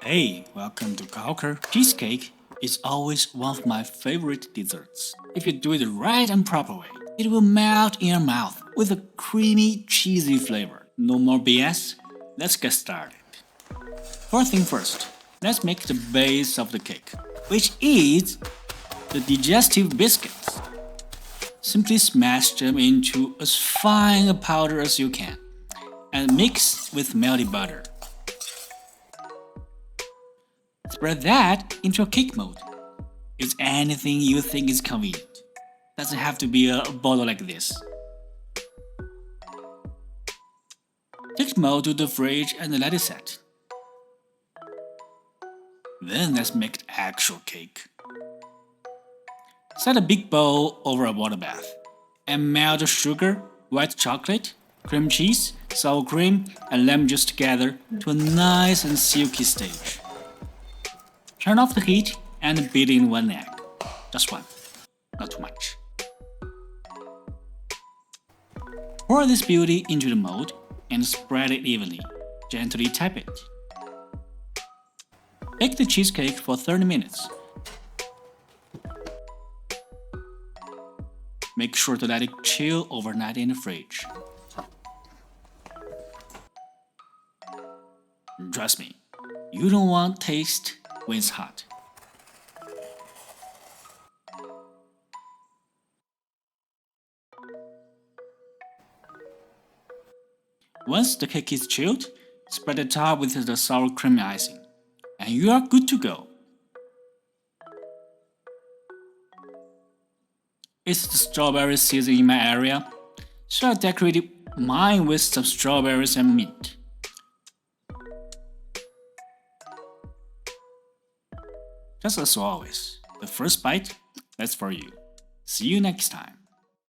Hey, welcome to Cocker. Cheesecake is always one of my favorite desserts. If you do it right and proper way, it will melt in your mouth with a creamy, cheesy flavor. No more BS, let's get started. First thing first, let's make the base of the cake, which is the digestive biscuits. Simply smash them into as fine a powder as you can and mix with melted butter. Spread that into a cake mold. Use anything you think is convenient. Doesn't have to be a bottle like this. Take the mold to the fridge and let it set. Then let's make the actual cake. Set a big bowl over a water bath and melt the sugar, white chocolate, cream cheese, sour cream, and lemon juice together to a nice and silky stage. Turn off the heat and beat in one egg. Just one, not too much. Pour this beauty into the mold and spread it evenly. Gently tap it. Bake the cheesecake for 30 minutes. Make sure to let it chill overnight in the fridge. Trust me, you don't want taste when it's hot. Once the cake is chilled, spread the top with the sour cream icing, and you are good to go. It's the strawberry season in my area, so I decorated mine with some strawberries and mint. Just as always, the first bite, that's for you. See you next time.